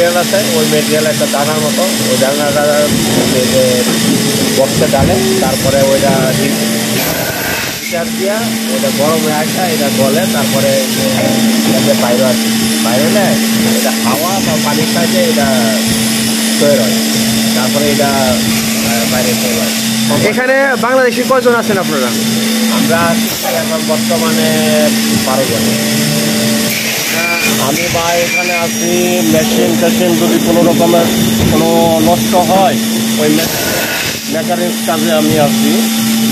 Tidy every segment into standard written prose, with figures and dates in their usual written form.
Material আছে, ওই material একটা দানার মতো, ওই দানাটা বক্সে ডালে, তারপরে ওইটা হিটার দিয়া ওইটা গরম হয়ে আসা, এটা গলে, তারপরে বাইরে আসে, বাইরে হলে এটা হাওয়া বা পানির সাথে এটা তৈরি হয়, তারপরে এটা বাইরে তৈরি হয়। এখানে বাংলাদেশি কয়জন আছেন আপনারা? আমরা এখন বর্তমানে 12 জন। আমি বা এখানে আছি, মেশিন টেশিন যদি কোনো রকমের কোনো নষ্ট হয়, ওই মেকানিক্স কাজে আমি আছি।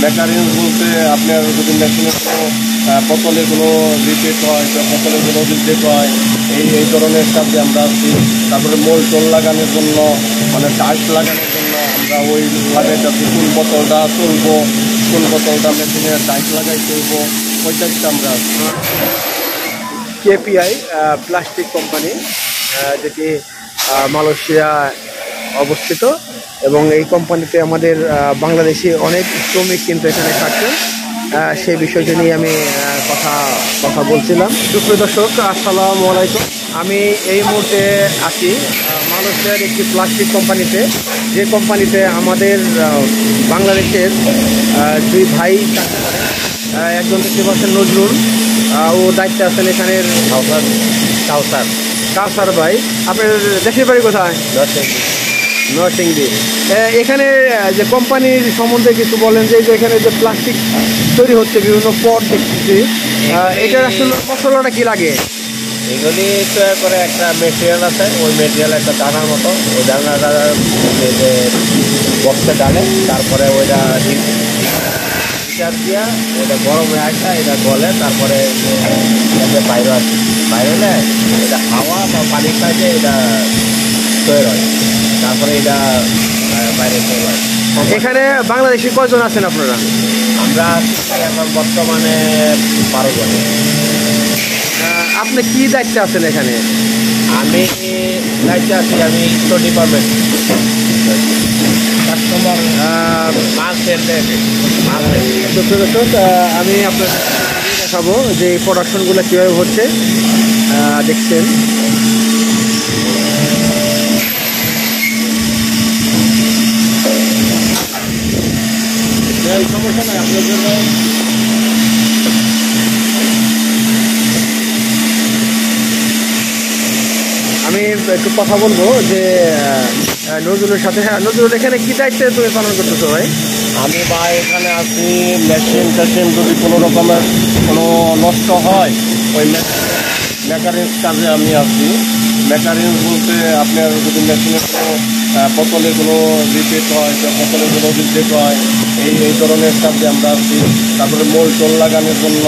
মেকানিক্স বলতে আপনার যদি মেশিনের কোনো বোতলে কোনো রিপেট হয়, বোতলে কোনো রিপেট হয়, এই ধরনের কাজে আমরা আছি। তারপরে মোল টোল লাগানোর জন্য, মানে টাইট লাগানোর জন্য আমরা ওই লাগাইতেছি। কোন বোতলটা চলবো, কোন বোতলটা মেশিনে টাইট লাগাই চলবো, ওই টাইপটা আমরা আছি। কেপিআই প্লাস্টিক কোম্পানি, যেটি মালয়েশিয়া অবস্থিত, এবং এই কোম্পানিতে আমাদের বাংলাদেশি অনেক শ্রমিক কিন্তু এখানে থাকছেন। সেই বিষয়টি নিয়ে আমি কথা বলছিলাম। সুপ্রিয় দর্শক, আসসালামু আলাইকুম। আমি এই মুহূর্তে আছি মালয়েশিয়ার একটি প্লাস্টিক কোম্পানিতে, যে কোম্পানিতে আমাদের বাংলাদেশের দুই ভাই চাকরি করেন। একজন দেখতে পাচ্ছেন নজরুল, ও দায়িত্বে আছেন এখানের কাউসার ভাই। আপনার দেশের বাড়ি কোথায়? নরসিংদী। এখানে যে কোম্পানির সম্বন্ধে কিছু বলেন, যে এখানে যে প্লাস্টিক তৈরি হচ্ছে বিভিন্ন পট দেখতেছি, এটার আসলে মশলাটা কি লাগে? এগুলি তৈরি করে একটা মেটেরিয়াল আছে, ওই মেটেরিয়াল একটা দানার মতো, ওই দানাটা বক্সে ডালে, তারপরে ওইটা হিটার দিয়া ওইটা গরম হয়ে আসা, এটা গলে, তারপরে বাইরে আসে, বাইরে হলে এটা হাওয়া বা পানির সাথে এটা তৈরি হয়, তারপরে এটা বাইরে তৈরি হয়। এখানে বাংলাদেশি কয়জন আছেন আপনারা? আমরা এখন বর্তমানে 12 জন। আপনি কি দায়িত্বে আছেন এখানে? আমি দায়িত্বে আছি, আমি স্টোর ডিপার্টমেন্ট, কাস্টমার মাল সেল দেবে। আমি আপনার দেখাবো যে এই প্রোডাকশনগুলো কীভাবে হচ্ছে। দেখছেন সমস্যা নাই আপনার জন্য। আমি একটু কথা বলবো যে নজরুলের সাথে। হ্যাঁ নজরুল, এখানে কি দায়িত্বে তুমি পালন করতেছো ভাই? আমি বা এখানে আছি, মেশিন টেশিন যদি কোনো রকমের কোনো নষ্ট হয়, ওই মেকানিক্স কাজে আমি আছি। মেকানিক্স বলতে আপনার যদি মেশিনের কোনো বোতলে কোনো রিপেট হয়, বোতলে কোনো রিপেট হয়, এই ধরনের কাজে আমরা আছি। তারপরে মোল টোল লাগানোর জন্য,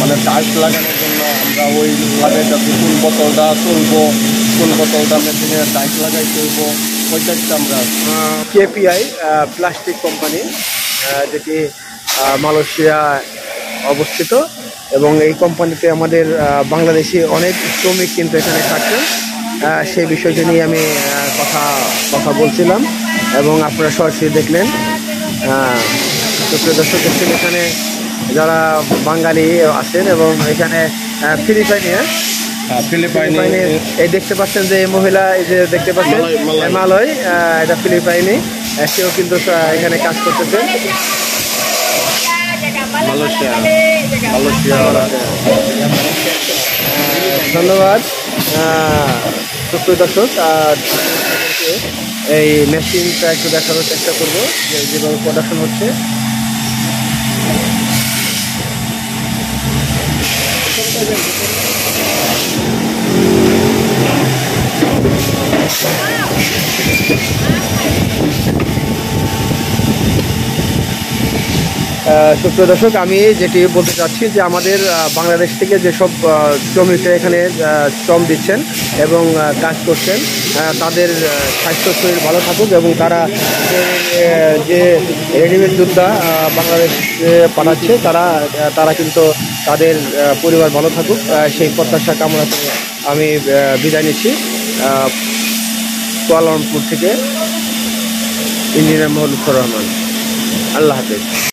মানে টাইট লাগানোর জন্য আমরা ওই লাগাইতেছি। কোন বোতলটা চলবো, কোন বোতলটা মেশিনে টাইট লাগাই চলবো, ওই টাইপটা আমরা আছি। কেপিআই প্লাস্টিক কোম্পানি, যেটি মালয়েশিয়া অবস্থিত, এবং এই কোম্পানিতে আমাদের বাংলাদেশি অনেক শ্রমিক কিন্তু এখানে থাকছেন। সেই বিষয়টি নিয়ে আমি কথা বলছিলাম, এবং আপনারা সরাসরি দেখলেন। সুপ্রিয় দর্শক, দেখছেন এখানে যারা বাঙালি আছেন, এবং এখানে ফিলিপাইনি এই দেখতে পাচ্ছেন যে মহিলা, এই যে দেখতে পাচ্ছেন মালয়, এটা ফিলিপাইনি, সেও কিন্তু এখানে কাজ করতেছে। মালয়েশিয়া। ধন্যবাদ। সুপ্রিয় দর্শক, এই মেশিনটা একটু দেখানোর চেষ্টা করবো যে যেভাবে প্রোডাকশন হচ্ছে। সুপ্রিয় দর্শক, আমি যেটি বলতে চাচ্ছি যে আমাদের বাংলাদেশ থেকে যেসব শ্রমিকরা এখানে শ্রম দিচ্ছেন এবং কাজ করছেন, তাদের স্বাস্থ্য শরীর ভালো থাকুক, এবং তারা যে রেডিমেড যোদ্ধা বাংলাদেশে পাঠাচ্ছে, তারা কিন্তু তাদের পরিবার ভালো থাকুক, সেই প্রত্যাশা কামনা করে আমি বিদায় নিচ্ছি। কুয়ালালামপুর থেকে ইঞ্জিনিয়ার মোহাম্মদ লুৎফর রহমান। আল্লাহ হাফেজ।